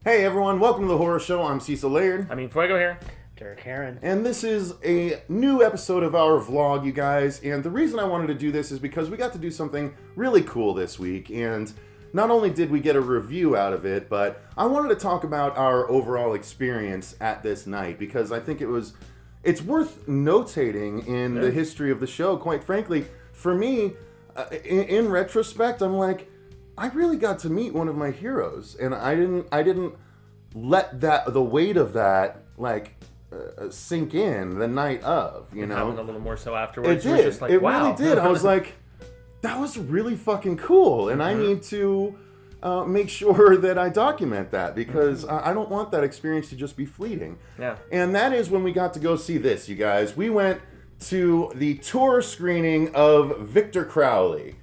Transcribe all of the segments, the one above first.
Hey everyone, welcome to the Horror Show. I'm Cecil Laird. Fuego here. Derek Harron. And this is a new episode of our vlog, you guys. And the reason I wanted to do this is because we got to do something really cool this week. And not only did we get a review out of it, but I wanted to talk about our overall experience at this night. Because I think it's worth notating in the history of the show. Quite frankly, for me, in retrospect, I'm like, I really got to meet one of my heroes, and I didn't let the weight of that sink in the night of, you know. Happened a little more so afterwards. It did. Just like, it wow. really did. I was like, that was really fucking cool, and I need to make sure that I document that because I don't want that experience to just be fleeting. Yeah. And that is when we got to go see this, you guys. We went to the tour screening of Victor Crowley,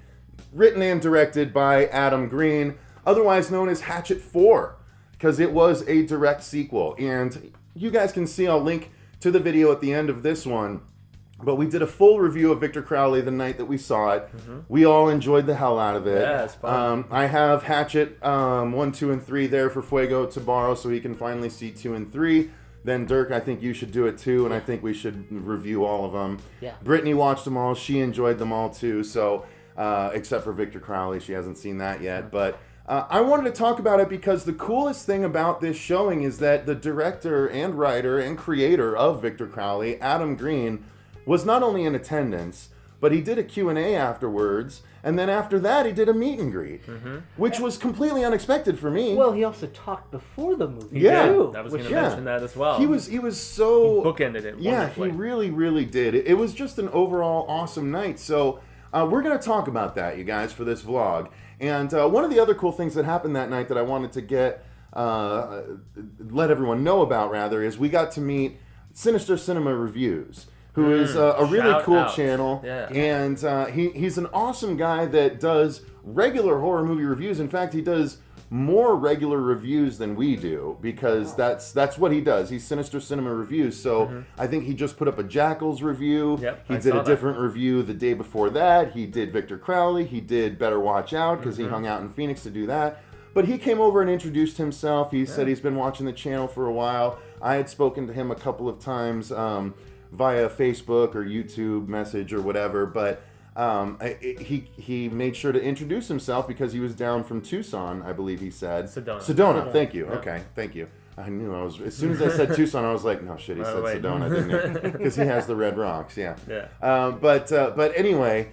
written and directed by Adam Green, otherwise known as Hatchet 4, because it was a direct sequel. And you guys can see, I'll link to the video at the end of this one, but we did a full review of Victor Crowley the night that we saw it. We all enjoyed the hell out of it. Yeah, it's fun. I have Hatchet 1, 2, and 3 there for Fuego to borrow so he can finally see 2 and 3. Then Dirk, I think you should do it too, and I think we should review all of them. Yeah. Brittany watched them all. She enjoyed them all too, so... except for Victor Crowley, she hasn't seen that yet. But I wanted to talk about it because the coolest thing about this showing is that the director and writer and creator of Victor Crowley, Adam Green, was not only in attendance, but he did a Q&A afterwards, and then after that he did a meet and greet, which was completely unexpected for me. Well, he also talked before the movie. Yeah. too, I was which- going to mention that as well. He was so... He bookended it Yeah, wonderfully. he really did. It was just an overall awesome night. So we're going to talk about that, you guys, for this vlog. And one of the other cool things that happened that night that I wanted to let everyone know about, rather, is we got to meet Sinister Cinema Reviews, who is a really Shout cool out. channel. Yeah. And he's an awesome guy that does regular horror movie reviews. In fact, he does more regular reviews than we do because that's what he does. He's Sinister Cinema Reviews. So I think he just put up a Jackals review. Yep, he I did saw a that. different review the day before that. He did Victor Crowley. He did Better Watch Out because he hung out in Phoenix to do that. But he came over and introduced himself. He said he's been watching the channel for a while. I had spoken to him a couple of times via Facebook or YouTube message or whatever, but he made sure to introduce himself because he was down from Tucson, I believe he said. Sedona. Thank you. Yeah. Okay, thank you. I knew I was... As soon as I said Tucson, I was like, no, shit, he said wait. Sedona, didn't he? Because he has the Red Rocks, yeah. Yeah. But anyway,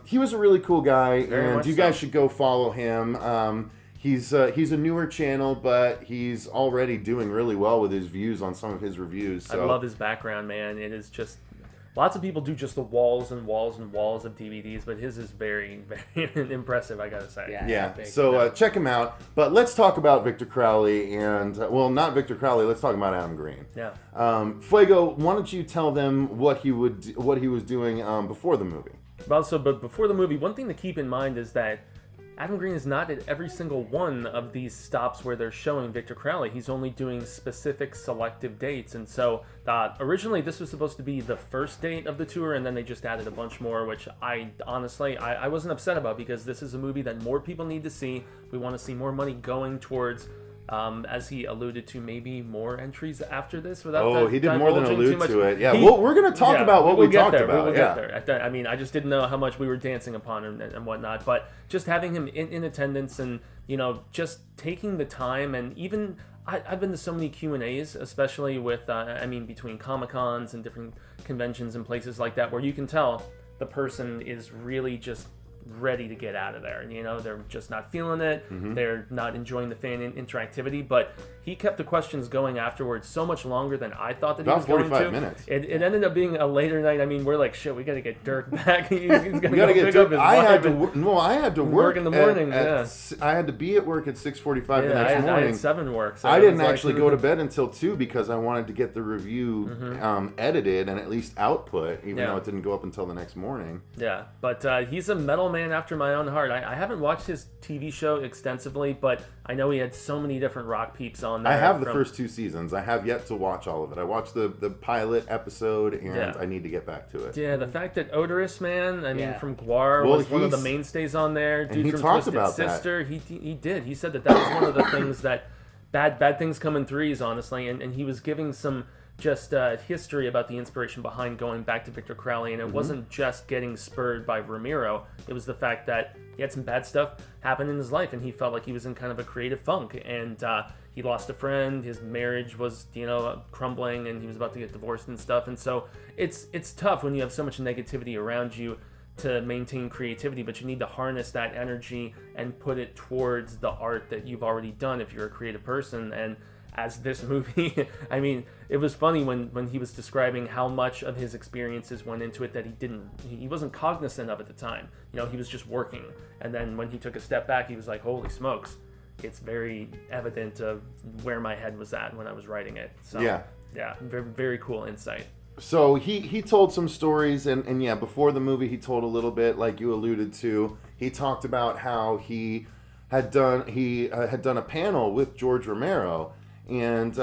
he was a really cool guy, Very and much you guys so. should go follow him. He's a newer channel, but he's already doing really well with his views on some of his reviews. So. I love his background, man. It is just... Lots of people do just the walls and walls and walls of DVDs, but his is very, very impressive, I gotta say. Yeah, big. so check him out. But let's talk about Victor Crowley and, well, not Victor Crowley, let's talk about Adam Green. Yeah. Fuego, why don't you tell them what he was doing before the movie? But before the movie, one thing to keep in mind is that Adam Green is not at every single one of these stops where they're showing Victor Crowley. He's only doing specific selective dates. And so originally this was supposed to be the first date of the tour, and then they just added a bunch more, which I honestly wasn't upset about because this is a movie that more people need to see. We want to see more money going towards, as he alluded to, maybe more entries after this. He did more than divulging allude too much. to it. Yeah, we're going to talk about what we talked about. We will yeah. get there. I mean, I just didn't know how much we were dancing upon and whatnot. But just having him in attendance and, just taking the time, and even I've been to so many Q&As, especially with, between Comic-Cons and different conventions and places like that, where you can tell the person is really just ready to get out of there. They're just not feeling it. They're not enjoying the fan interactivity. But he kept the questions going afterwards so much longer than I thought that he was going to. About 45 minutes. It ended up being a later night. I mean, we're like, shit, we got to get Dirk back. He's going to gotta go pick up his I had wife to work in the morning. I had to be at work at 6:45 the next I morning. had 7 work. So I it didn't was like- actually go to bed until 2 because I wanted to get the review edited and at least output, even though it didn't go up until the next morning. Yeah, but he's a metal man after my own heart. I haven't watched his TV show extensively, but I know he had so many different rock peeps on there. I have the first 2 seasons. I have yet to watch all of it. I watched the pilot episode, and I need to get back to it. Yeah, the fact that Odorous, man, from Guar, Well, was one of the mainstays on there. and Dude he from talked Twisted about that. Sister, he did. He said that was one of the things that bad things come in threes, honestly, and he was giving some just history about the inspiration behind going back to Victor Crowley, and it wasn't just getting spurred by Romero. It was the fact that he had some bad stuff happen in his life, and he felt like he was in kind of a creative funk, and he lost a friend, his marriage was, crumbling, and he was about to get divorced and stuff, and so it's tough when you have so much negativity around you to maintain creativity, but you need to harness that energy and put it towards the art that you've already done if you're a creative person. And as this movie, I mean, it was funny when he was describing how much of his experiences went into it that he wasn't cognizant of at the time. He was just working. And then when he took a step back, he was like, holy smokes, it's very evident of where my head was at when I was writing it. So yeah, very, very cool insight. So he told some stories, and yeah, before the movie he told a little bit, like you alluded to. He talked about how he had done a panel with George Romero, and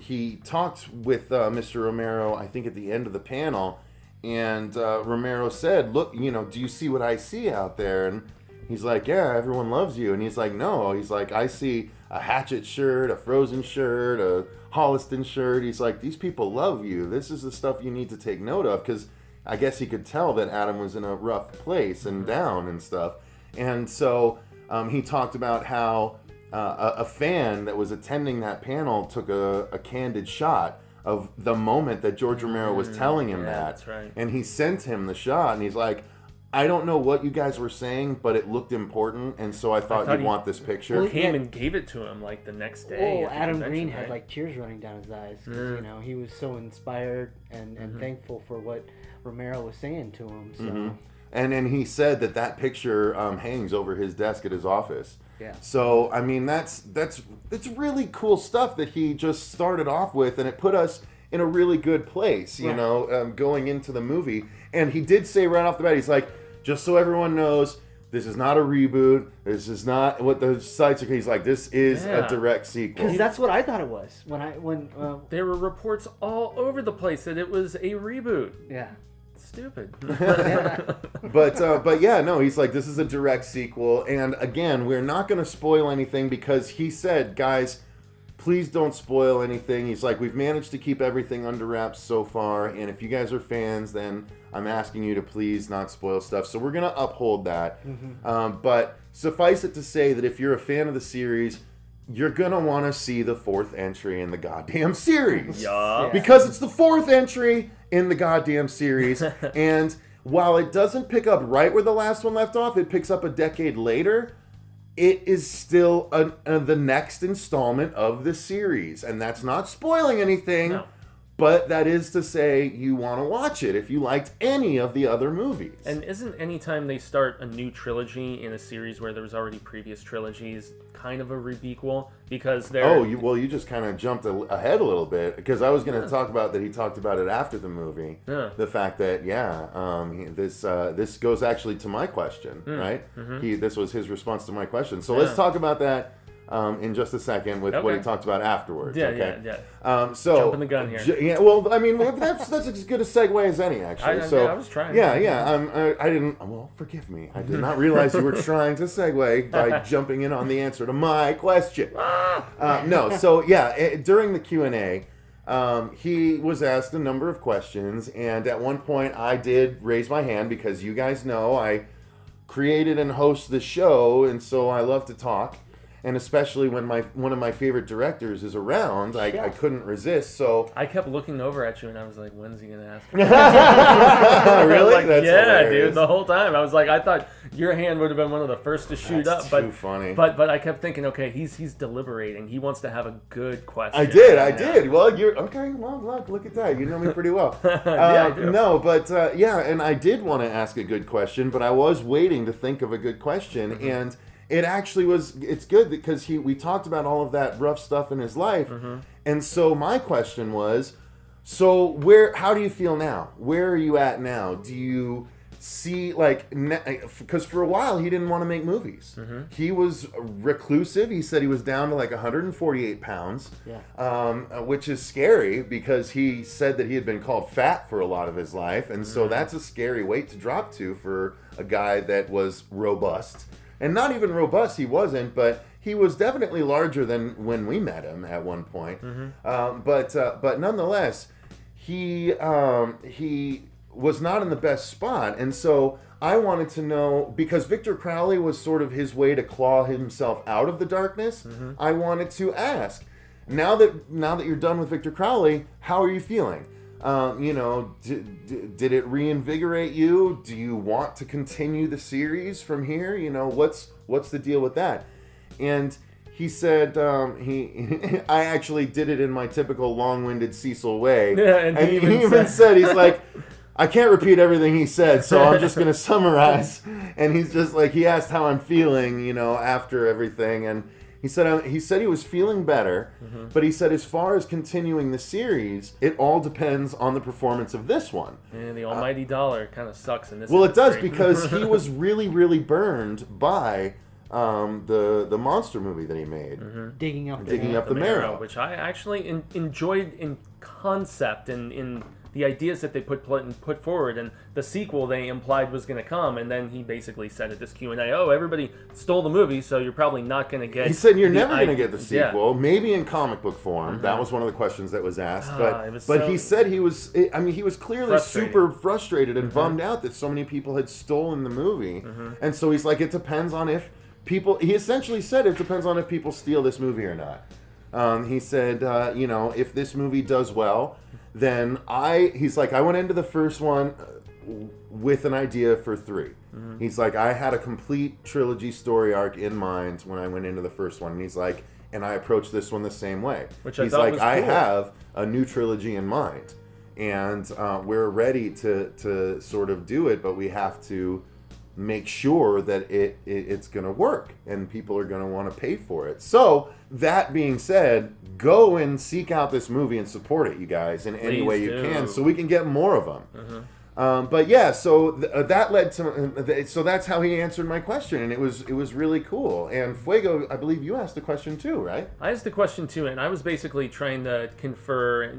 he talked with Mr. Romero, I think at the end of the panel, and Romero said, look, do you see what I see out there? And he's like, yeah, everyone loves you. And he's like, no. He's like, I see a Hatchet shirt, a Frozen shirt, a Holliston shirt. He's like, these people love you. This is the stuff you need to take note of, because I guess he could tell that Adam was in a rough place and down and stuff. And so he talked about how a fan that was attending that panel took a candid shot of the moment that George Romero was telling him that. That's right. And he sent him the shot, and he's like, I don't know what you guys were saying, but it looked important, and so I thought you'd want this picture. Well, he came and gave it to him like the next day. Oh, Adam Green had like tears running down his eyes because he was so inspired and thankful for what Romero was saying to him. So. And then he said that picture hangs over his desk at his office. Yeah. So I mean that's really cool stuff that he just started off with, and it put us in a really good place, going into the movie. And he did say right off the bat, he's like, just so everyone knows, this is not a reboot. This is not what the sites are. He's like, this is a direct sequel. Because that's what I thought it was when there were reports all over the place that it was a reboot. Yeah. Stupid. But yeah, no, he's like, this is a direct sequel. And again, we're not going to spoil anything because he said, guys, please don't spoil anything. He's like, we've managed to keep everything under wraps so far, and if you guys are fans, then I'm asking you to please not spoil stuff. So we're going to uphold that. But suffice it to say that if you're a fan of the series, you're going to want to see the fourth entry in the goddamn series. Yeah. Because it's the fourth entry in the goddamn series. And while it doesn't pick up right where the last one left off, it picks up a decade later. It is still the next installment of the series, and that's not spoiling anything, but that is to say you want to watch it if you liked any of the other movies. And isn't any time they start a new trilogy in a series where there was already previous trilogies kind of a rebequel? Because they're... you just kind of jumped ahead a little bit, because I was going to talk about that he talked about it after the movie. Yeah. The fact that, this goes actually to my question, right? This was his response to my question. So let's talk about that in just a second with what he talked about afterwards. So jumping the gun here. Yeah, well, I mean, that's as good a segue as any, actually. I was trying. I didn't. Well, forgive me. I did not realize you were trying to segue by jumping in on the answer to my question. During the Q&A, he was asked a number of questions, and at one point I did raise my hand because you guys know I created and host the show, and so I love to talk. And especially when one of my favorite directors is around, I couldn't resist. So I kept looking over at you, and I was like, "When's he gonna ask?" Really? Like, That's hilarious. Dude. The whole time, I was like, I thought your hand would have been one of the first to shoot up. Too funny. But I kept thinking, okay, he's deliberating. He wants to have a good question. I did. Well, you're okay. Well, look at that. You know me pretty well. I do. No, but and I did want to ask a good question, but I was waiting to think of a good question, and. It actually was. It's good because we talked about all of that rough stuff in his life, and so my question was, how do you feel now? Where are you at now? Do you see because for a while he didn't want to make movies. He was reclusive. He said he was down to 148 pounds, which is scary because he said that he had been called fat for a lot of his life, and so that's a scary weight to drop to for a guy that was robust. And not even robust, he wasn't, but he was definitely larger than when we met him at one point. But nonetheless, he was not in the best spot, and so I wanted to know, because Victor Crowley was sort of his way to claw himself out of the darkness. I wanted to ask, now that you're done with Victor Crowley, how are you feeling? Did it reinvigorate you? Do you want to continue the series from here? What's the deal with that? And he said, I actually did it in my typical long-winded Cecil way. Yeah, and he even said, he's like, I can't repeat everything he said, so I'm just going to summarize. And he's just like, he asked how I'm feeling, after everything. And he said he was feeling better, but he said as far as continuing the series, it all depends on the performance of this one. And the almighty dollar kind of sucks in this Well, industry. it does, because he was really, really burned by the monster movie that he made. Digging up the marrow. Which I actually enjoyed in concept and in the ideas that they put forward, and the sequel they implied was going to come, and then he basically said at this Q&A, everybody stole the movie, so you're probably not going to get... He said you're never going to get the sequel, maybe in comic book form. That was one of the questions that was asked, but he said he was clearly super frustrated and bummed out that so many people had stolen the movie, and so he's like, it depends on if people... He essentially said it depends on if people steal this movie or not. He said, if this movie does well, then I went into the first one with an idea for 3. He's like, I had a complete trilogy story arc in mind when I went into the first one. And he's like, and I approached this one the same way. Which he's I thought like, was I cool. have a new trilogy in mind. And we're ready to sort of do it, but we have to make sure that it's going to work and people are going to want to pay for it. So, that being said, go and seek out this movie and support it, you guys, in any way you can, so we can get more of them. But yeah, so that led to... So that's how he answered my question, and it was really cool. And Fuego, I believe you asked the question too, right? I asked the question too, and I was basically trying to confer,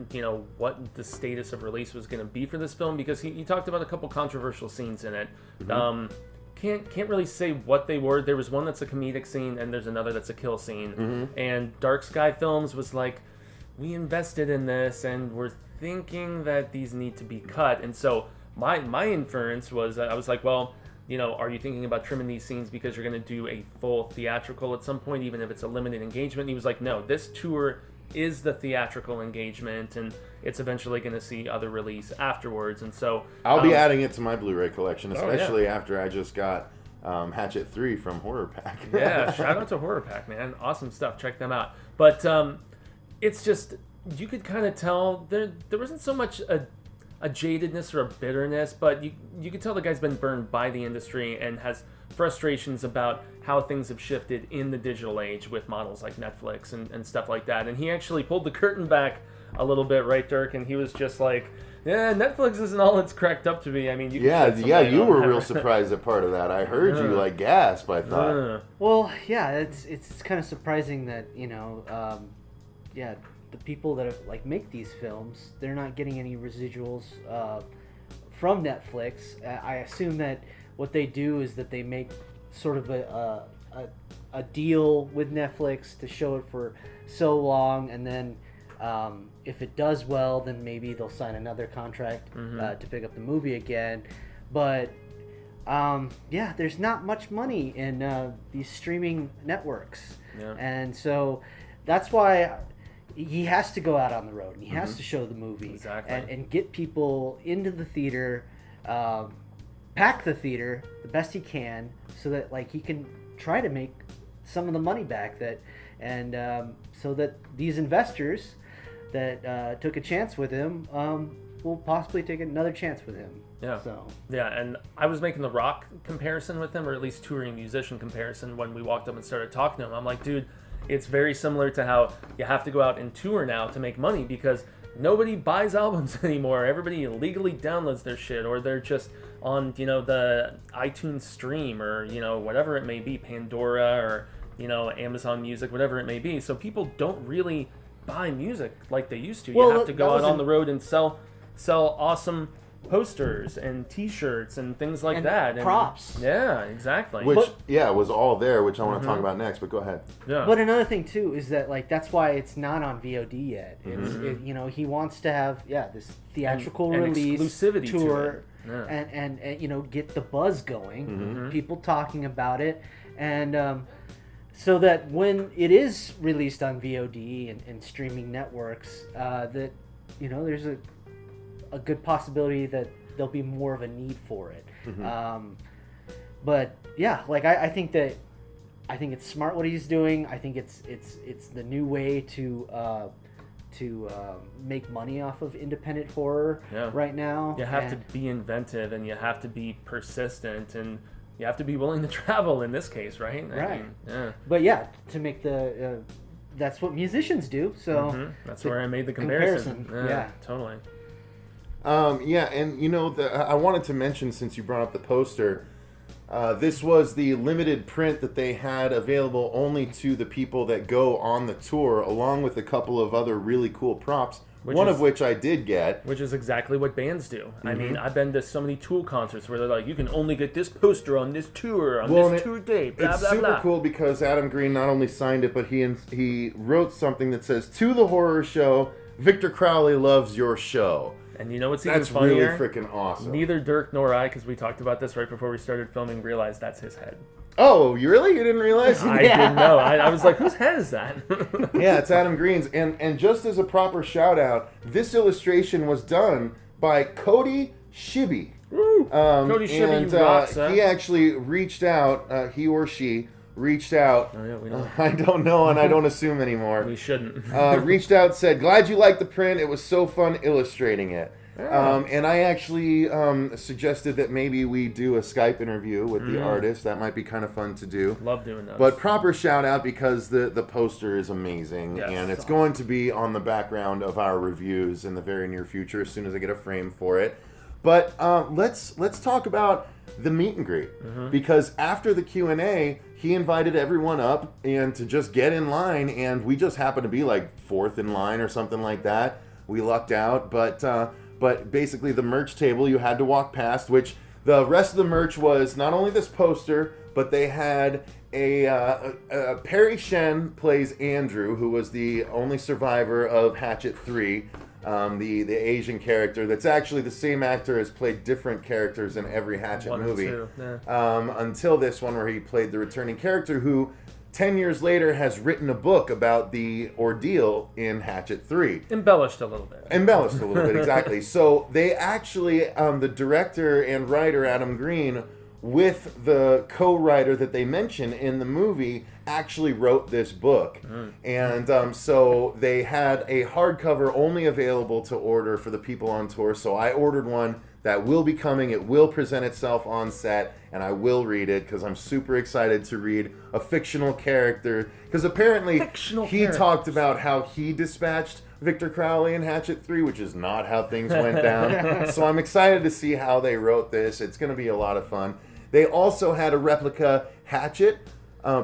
what the status of release was going to be for this film, because he talked about a couple controversial scenes in it. Can't really say what they were. There was one that's a comedic scene, and there's another that's a kill scene. And Dark Sky Films was like, we invested in this, and we're thinking that these need to be cut. And so my inference was, I was like, well, are you thinking about trimming these scenes because you're going to do a full theatrical at some point, even if it's a limited engagement? And he was like, no, this tour is the theatrical engagement, and it's eventually going to see other release afterwards. And so I'll be adding it to my Blu-ray collection, especially after I just got Hatchet 3 from Horror Pack. Yeah, shout out to Horror Pack, man. Awesome stuff. Check them out. But it's just, you could kind of tell there wasn't so much a jadedness or a bitterness, but you could tell the guy's been burned by the industry and has frustrations about how things have shifted in the digital age with models like Netflix and stuff like that. And he actually pulled the curtain back a little bit, right, Dirk? And he was just like, yeah, Netflix isn't all it's cracked up to be. I mean, you you were real surprised at part of that. I heard you gasp, I thought. Well, yeah, it's kind of surprising that, the people that make these films, they're not getting any residuals from Netflix. I assume that what they do is that they make sort of a deal with Netflix to show it for so long, and then if it does well, then maybe they'll sign another contract to pick up the movie again. But there's not much money in these streaming networks, and so that's why he has to go out on the road and he has to show the movie and get people into the theater, pack the theater the best he can, so that he can try to make some of the money back so that these investors that took a chance with him will possibly take another chance with him. And I was making the rock comparison with him, or at least touring musician comparison, when we walked up and started talking to him. I'm like, dude, it's very similar to how you have to go out and tour now to make money, because nobody buys albums anymore. Everybody illegally downloads their shit, or they're just on, the iTunes stream, or, whatever it may be, Pandora, or, Amazon Music, whatever it may be. So people don't really buy music like they used to. You have to go out on the road and sell awesome posters and T-shirts and things like And that. props. Yeah, exactly. Which, But- was all there, which I want to talk about next, but go ahead. yeah. But another thing too is that like that's why it's not on VOD yet. It's he wants to have this theatrical And release exclusivity to tour it. Yeah. and get the buzz going, people talking about it, and so that when it is released on VOD and streaming networks, that there's a good possibility that there'll be more of a need for it. But yeah, like I think it's smart what he's doing. I think it's the new way to make money off of independent horror right now. You have to be inventive, and you have to be persistent, and you have to be willing to travel in this case, right? I mean, yeah. But yeah, to make the that's what musicians do. So That's where I made the comparison. Yeah. Totally. And I wanted to mention, since you brought up the poster, this was the limited print that they had available only to the people that go on the tour, along with a couple of other really cool props, of which I did get. Which is exactly what bands do. I mean, I've been to so many Tool concerts where they're like, you can only get this poster on this tour, on this tour date, blah, it's blah, super blah. cool because Adam Green not only signed it, but he wrote something that says, "To the horror show, Victor Crowley loves your show." And you know what's even That's funnier? really freaking awesome. Neither Dirk nor I, because we talked about this right before we started filming, realized that's his head. Oh, you didn't realize? I didn't know. I was like, whose head is that? Yeah, it's Adam Green's. And just as a proper shout out, this illustration was done by Cody Shibby. Cody Shibby rocks, huh? He actually reached out, he or she reached out. Oh, yeah, we know. I don't know, and I don't assume anymore. We shouldn't. Reached out, said, "Glad you liked the print. It was so fun illustrating it." And I actually suggested that maybe we do a Skype interview with the artist. That might be kind of fun to do. Love doing those. But proper shout out because the poster is amazing, Yes, and it's going to be on the background of our reviews in the very near future as soon as I get a frame for it. But let's talk about the meet and greet, because after the Q&A, he invited everyone up and to just get in line, and we just happened to be like fourth in line or something like that. We lucked out, but basically the merch table you had to walk past, which the rest of the merch was not only this poster, but they had a Perry Shen plays Andrew, who was the only survivor of Hatchet 3, the Asian character that's actually the same actor has played different characters in every Hatchet movie. Until this one where he played the returning character who 10 years later has written a book about the ordeal in Hatchet 3. Embellished a little bit. Exactly. So they actually, the director and writer Adam Green, with the co-writer that they mention in the movie, actually wrote this book. And so they had a hardcover only available to order for the people on tour. So I ordered one that will be coming. It will present itself on set, and I will read it because I'm super excited to read a fictional character. Because apparently he talked about how he dispatched Victor Crowley in Hatchet 3, which is not how things went down. So I'm excited to see how they wrote this. It's going to be a lot of fun. They also had a replica Hatchet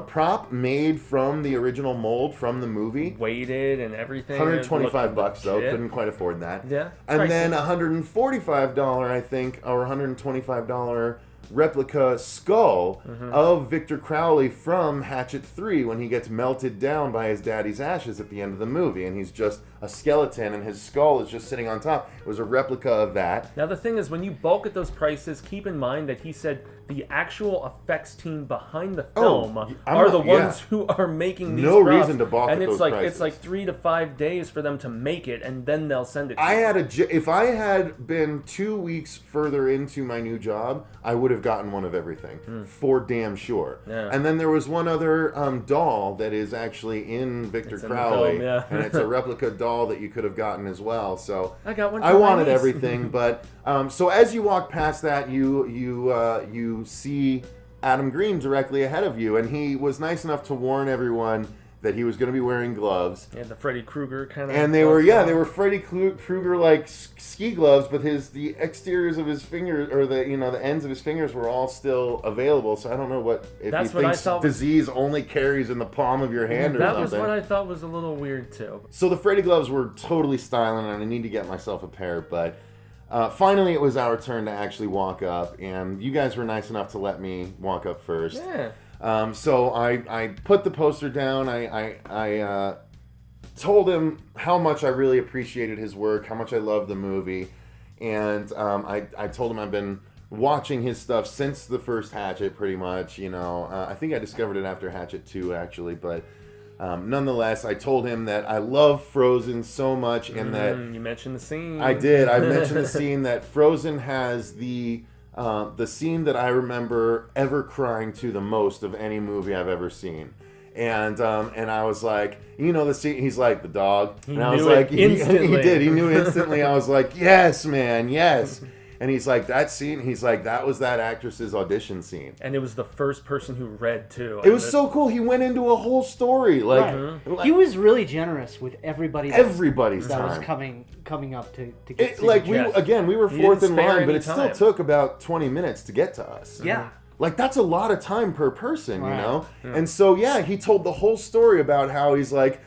prop made from the original mold from the movie. Weighted and everything. $125 though. Couldn't quite afford that. Yeah. And then $145, I think, or $125 replica skull of Victor Crowley from Hatchet 3 when he gets melted down by his daddy's ashes at the end of the movie, and he's just a skeleton and his skull is just sitting on top. It was a replica of that. Now the thing is, when you bulk at those prices, keep in mind that he said the actual effects team behind the film are the ones who are making these props. Reason to balk and at it's those like prices. it's like 3 to 5 days for them to make it, and then they'll send it to you. If I had been 2 weeks further into my new job, I would have gotten one of everything for damn sure. Yeah. And then there was one other doll that is actually in Victor Crowley, in the film, and it's a replica doll that you could have gotten as well. So I got one. I wanted everything, but so as you walk past that, you see Adam Green directly ahead of you, and he was nice enough to warn everyone that he was going to be wearing gloves. Yeah, the Freddy Krueger kind of. And they were Freddy Krueger like ski gloves, but the exteriors of his fingers, or the ends of his fingers, were all still available. So I don't know if he thinks disease only carries in the palm of your hand or something. That was what I thought was a little weird too. So the Freddy gloves were totally styling, and I need to get myself a pair, but. finally it was our turn to actually walk up, and you guys were nice enough to let me walk up first. Yeah. So I put the poster down. I told him how much I really appreciated his work, how much I loved the movie, and I told him I've been watching his stuff since the first Hatchet, pretty much. I think I discovered it after Hatchet 2, actually, but nonetheless, I told him that I love Frozen so much, and that you mentioned the scene. I did. I mentioned the scene that Frozen has the scene that I remember ever crying to the most of any movie I've ever seen. And I was like, the scene. He's like, the dog. And I was like, he did. He knew instantly. I was like, yes, man, yes. And he's like, that scene. He's like, that was that actress's audition scene. And it was the first person who read too. It was so cool. He went into a whole story. Like, he was really generous with everybody's that time. Was coming up to get it, like yes. we were fourth in line, but it time. still took about 20 minutes to get to us. Yeah. Like, that's a lot of time per person, right. Yeah. And so, he told the whole story about how he's like,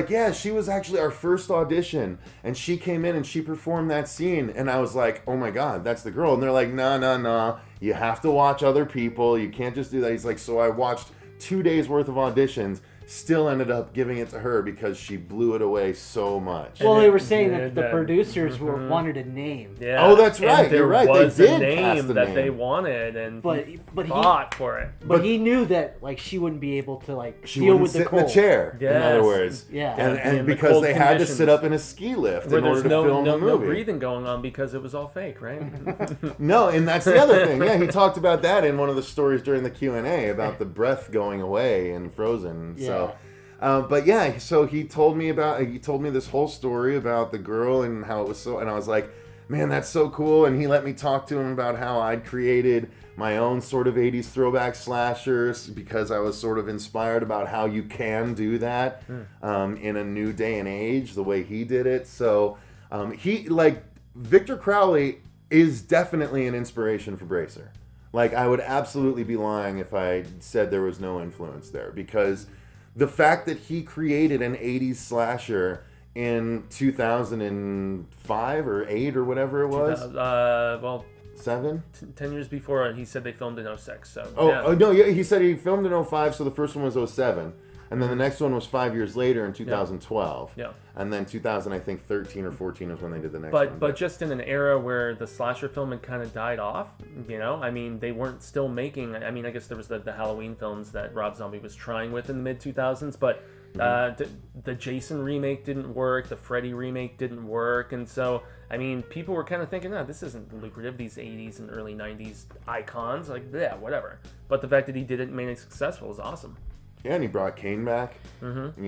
yeah, she was actually our first audition, and she came in and she performed that scene, and I was like, oh my God, that's the girl. And they're like, no, you have to watch other people. You can't just do that. He's like, so I watched 2 days worth of auditions, still ended up giving it to her because she blew it away so much. Well, they were saying that the producers wanted a name. Yeah. Oh, that's right. You're right. They did a cast name the that name. they wanted, and but fought for it. But he knew that she wouldn't be able to she deal wouldn't with sit the cold. in the chair. Yes. In other words, Yeah. and the because cold they had to conditions. sit up in a ski lift Where in order there's to film the no movie. breathing going on because it was all fake, right? No, and that's the other thing. Yeah, he talked about that in one of the stories during the Q&A about the breath going away in Frozen. Yeah. So, but yeah, so he told me this whole story about the girl and how it was so, and I was like, man, that's so cool. And he let me talk to him about how I'd created my own sort of 80s throwback slashers because I was sort of inspired about how you can do that in a new day and age, the way he did it. So Victor Crowley is definitely an inspiration for Bracer. Like, I would absolutely be lying if I said there was no influence there, because the fact that he created an 80s slasher in 2005 or 8 or whatever it was. 7? 10 years before, he said they filmed in 06. So no, he said he filmed in 05, so the first one was 07. And then the next one was 5 years later in 2012. Yeah. And then 13 or 14 is when they did the next one. But just in an era where the slasher film had kind of died off, I mean, they weren't still making, I mean, I guess there was the Halloween films that Rob Zombie was trying with in the mid-2000s, but the Jason remake didn't work, the Freddy remake didn't work, and so, I mean, people were kind of thinking, this isn't lucrative, these 80s and early 90s icons, like, yeah, whatever. But the fact that he did it and made it successful is awesome. Yeah, and he brought Kane back. Mm-hmm.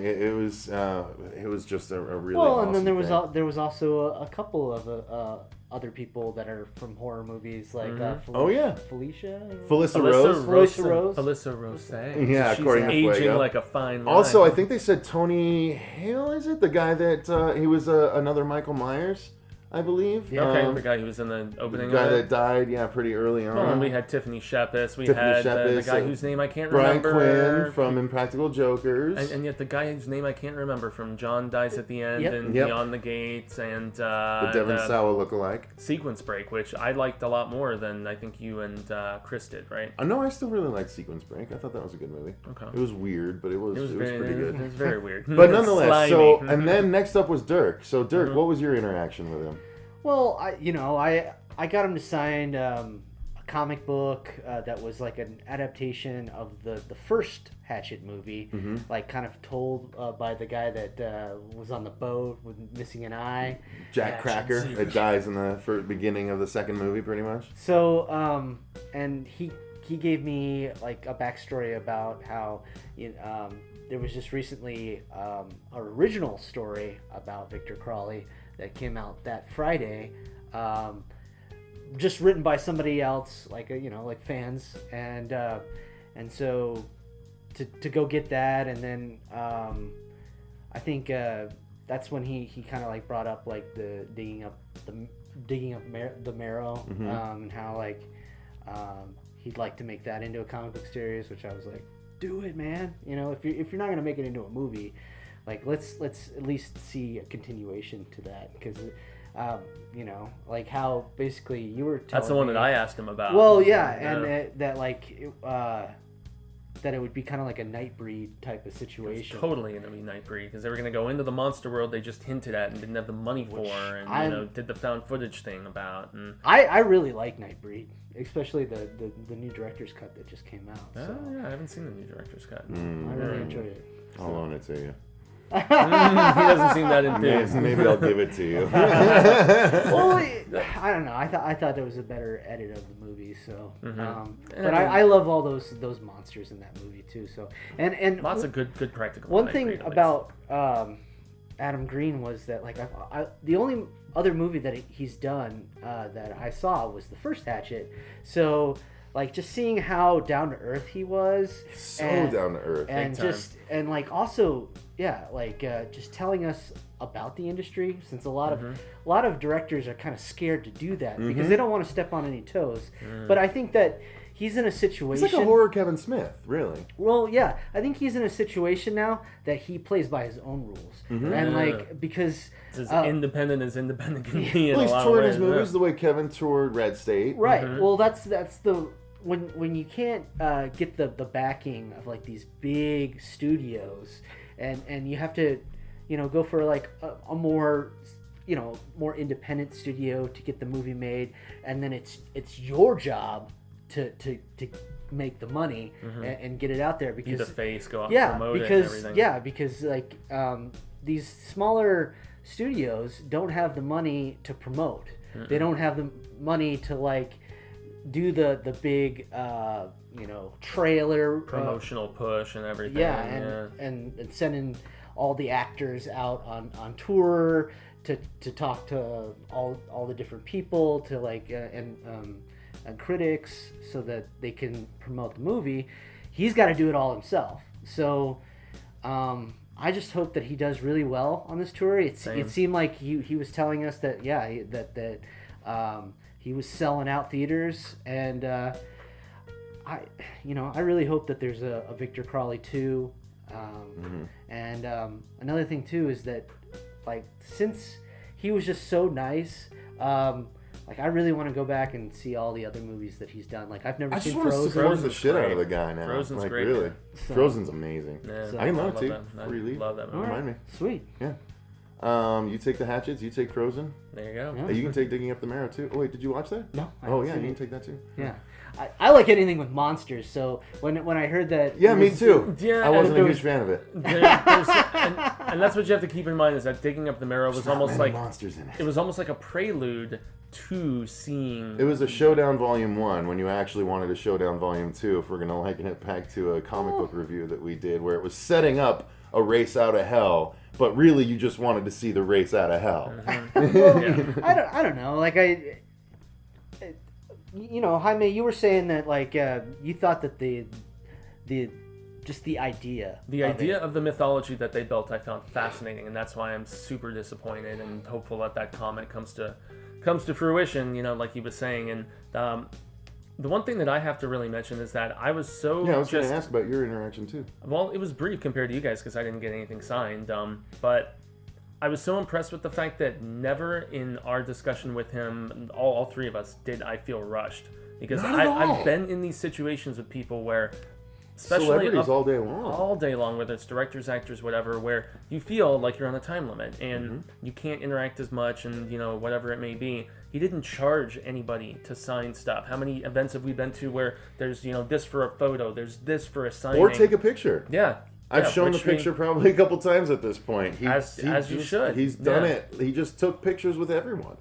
It was just a really and then awesome there was also a couple of other people that are from horror movies, like Felicia Rose. Yeah, she's according to aging Fuego. like a fine wine. Also, I think they said Tony Hale, is it? The guy that he was another Michael Myers, I believe. Yeah, okay, the guy who was in the opening. The guy that died, pretty early on. Well, and we had Tiffany Shepis. We had the guy whose name I can't Brian remember. Brian Quinn from Impractical Jokers. And yet the guy whose name I can't remember from John Dies at the End and Beyond the Gates and the Devon Sawa lookalike. Sequence Break, which I liked a lot more than I think you and Chris did, right? No, I still really liked Sequence Break. I thought that was a good movie. Okay. It was weird, but it was pretty good. It was very weird. But nonetheless, and then next up was Derk. So Derk, what was your interaction with him? Well, I got him to sign a comic book that was like an adaptation of the first Hatchet movie, like kind of told by the guy that was on the boat with missing an eye. Jack Cracker that dies in the beginning of the second movie, pretty much. So, and he gave me like a backstory about how there was just recently an original story about Victor Crowley that came out that Friday, just written by somebody else, like like fans, and so to go get that, and then I think that's when he kind of like brought up like the digging up the marrow, and how like he'd like to make that into a comic book series, which I was like, do it, man. If you're not gonna make it into a movie, like let's at least see a continuation to that, because You know, like how basically you were telling That's the one me, that I asked him about. Well, yeah, and that it would be kind of like a Nightbreed type of situation. It's totally going to be Nightbreed because they were going to go into the monster world they just hinted at and didn't have the money for, and did the found footage thing about. And I really like Nightbreed, especially the new director's cut that just came out. So. Yeah, I haven't seen the new director's cut. I really enjoyed it. I'll loan it to you. He doesn't seem that enthused. Maybe I'll give it to you. Well, I don't know. I thought there was a better edit of the movie. So, but I love all those monsters in that movie too. So, and lots of good practical. One thing about Adam Green was that like the only other movie that he's done that I saw was the first Hatchet. So. Like just seeing how down to earth he was, down to earth, and and like also just telling us about the industry, since a lot of directors are kind of scared to do that because they don't want to step on any toes. But I think that he's in a situation. He's like a horror Kevin Smith, really. Well, yeah, I think he's in a situation now that he plays by his own rules, and like because. It's as independent as independent can be. Well, he's touring his movies the way Kevin toured Red State. Right. Well, that's the when you can't get the backing of like these big studios, and you have to, go for like a more more independent studio to get the movie made, and then it's your job to make the money and get it out there because be the face, go out and promote it and everything. Yeah, because like these smaller studios don't have the money to promote. They don't have the money to like do the big trailer promotional push and everything. And sending all the actors out on tour to talk to all the different people to like and critics so that they can promote the movie. He's got to do it all himself. So I just hope that he does really well on this tour. It seemed like he was telling us that he was selling out theaters, and I really hope that there's a Victor Crowley 2. And another thing too is that like since he was just so nice, like I really want to go back and see all the other movies that he's done. Like I've never seen Frozen. I just want to support the shit out of the guy now. Frozen's like great. Really, So, Frozen's amazing. Yeah, I can love it too. I Before you leave, love that movie. Remind me. Sweet. Yeah. You take the Hatchets. You take Frozen. There you go. Yeah. Hey, you can take Digging Up the Marrow too. Oh wait, did you watch that? No. I Oh haven't yeah, seen you it. can take that too. Yeah. I like anything with monsters. So when I heard that. Yeah, me too. Yeah, I wasn't a and huge fan of it. And that's what you have to keep in mind is that Digging Up the Marrow was There's not almost many like monsters in it. it was almost like a prelude to seeing. It was a Showdown Volume 1 when you actually wanted a Showdown Volume 2, if we're going to liken it back to a comic book review that we did, where it was setting up a race out of hell, but really you just wanted to see the race out of hell. Well, I don't know. Like Jaime, you were saying that like you thought that the idea. Of the mythology that they built I found fascinating, and that's why I'm super disappointed and hopeful that comic comes to fruition, like he was saying. And the one thing that I have to really mention is that I was so Yeah, I was going to ask about your interaction too. Well, it was brief compared to you guys because I didn't get anything signed, but I was so impressed with the fact that never in our discussion with him, all three of us, did I feel rushed. Because I've been in these situations with people where, especially celebrities all day long, whether it's directors, actors, whatever, where you feel like you're on a time limit and you can't interact as much and, whatever it may be. He didn't charge anybody to sign stuff. How many events have we been to where there's, this for a photo, there's this for a signing. Or take a picture. Yeah. I've shown the picture probably a couple times at this point. As you should. He's done it. He just took pictures with everyone.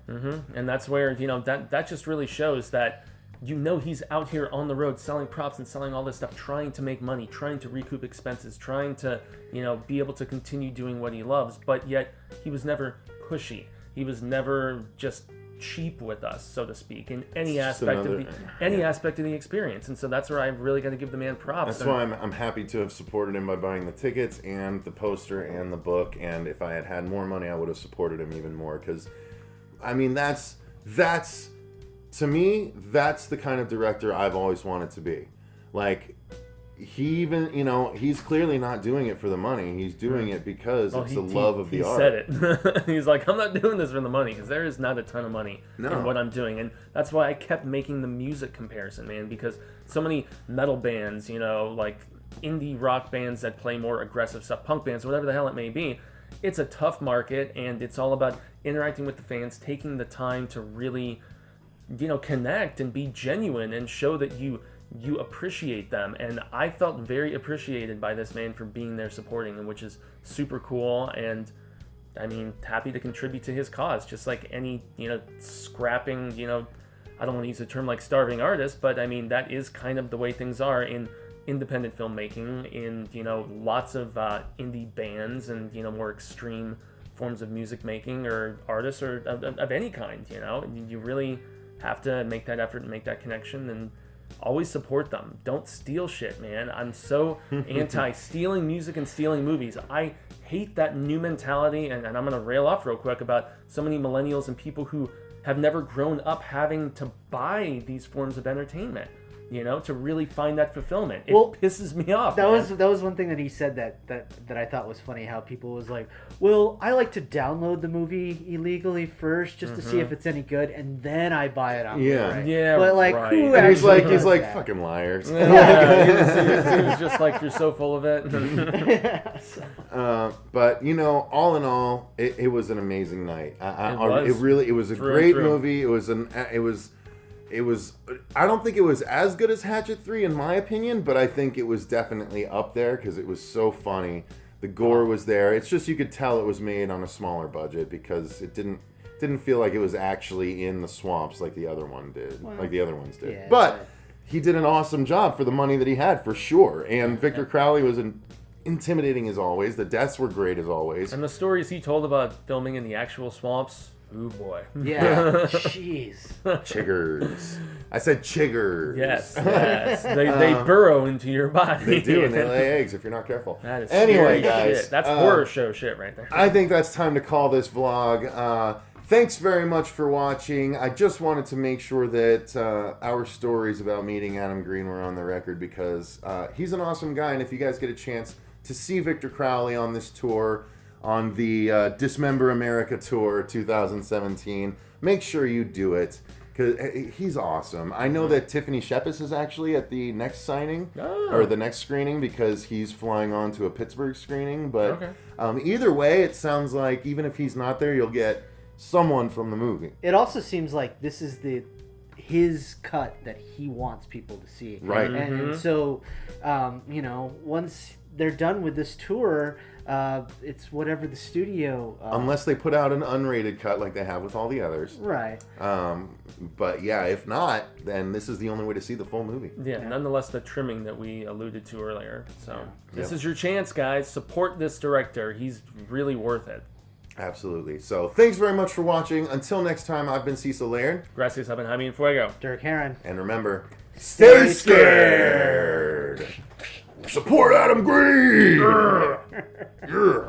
And that's where, that just really shows that, he's out here on the road selling props and selling all this stuff, trying to make money, trying to recoup expenses, trying to, be able to continue doing what he loves. But yet he was never pushy. He was never just cheap with us, so to speak, in any aspect of the experience. And so that's where I really got to give the man props. That's why I'm happy to have supported him by buying the tickets and the poster and the book. And if I had had more money, I would have supported him even more. Because, I mean, that's to me, that's the kind of director I've always wanted to be. Like, he even, he's clearly not doing it for the money. He's doing it because it's the love of the art. He said it. He's like, I'm not doing this for the money, because there is not a ton of money in what I'm doing. And that's why I kept making the music comparison, man, because so many metal bands, like indie rock bands that play more aggressive stuff, punk bands, whatever the hell it may be, it's a tough market, and it's all about interacting with the fans, taking the time to really, connect and be genuine and show that you appreciate them. And I felt very appreciated by this man for being there supporting him, which is super cool. And I mean, happy to contribute to his cause, just like any, scrapping, I don't want to use the term like starving artist, but I mean, that is kind of the way things are in independent filmmaking, in, lots of indie bands and, more extreme forms of music making or artists or of any kind, you really have to make that effort and make that connection, and always support them. Don't steal shit, man. I'm so anti-stealing music and stealing movies. I hate that new mentality, and I'm going to rail off real quick about so many millennials and people who have never grown up having to buy these forms of entertainment, to really find that fulfillment. It pisses me off. That was one thing that he said that I thought was funny, how people was like, well, I like to download the movie illegally first just to see if it's any good, and then I buy it on Blu-ray. Yeah, but like, right. who And he's like, that? fucking liars. He was just like, you're so full of it. But all in all, it was an amazing night. It was a Through great and through. movie. It was. I don't think it was as good as Hatchet 3 in my opinion, but I think it was definitely up there because it was so funny. The gore was there. It's just you could tell it was made on a smaller budget because it didn't feel like it was actually in the swamps like the other one did, like the other ones did. Yeah, but he did an awesome job for the money that he had, for sure. And Victor Crowley was intimidating as always. The deaths were great as always. And the stories he told about filming in the actual swamps, ooh boy. Yeah. Jeez. Chiggers. I said chiggers. Yes. They burrow into your body. They do, and they lay eggs if you're not careful. That is anyway, scary guys. shit. That's horror show shit right there. I think that's time to call this vlog. Thanks very much for watching. I just wanted to make sure that our stories about meeting Adam Green were on the record because he's an awesome guy, and if you guys get a chance to see Victor Crowley on this tour, on the Dismember America Tour 2017, make sure you do it because he's awesome. I know that Tiffany Shepis is actually at the next signing or the next screening because he's flying on to a Pittsburgh screening. But either way, it sounds like even if he's not there, you'll get someone from the movie. It also seems like this is his cut that he wants people to see. Right. And so, once they're done with this tour, it's whatever the studio... unless they put out an unrated cut like they have with all the others. Right. But yeah, if not, then this is the only way to see the full movie. Yeah, nonetheless, the trimming that we alluded to earlier. So this is your chance, guys. Support this director. He's really worth it. Absolutely. So thanks very much for watching. Until next time, I've been Cecil Laird. Gracias, Jaime and Fuego. Dirk Harron. And remember, stay scared. Support Adam Green. Yeah.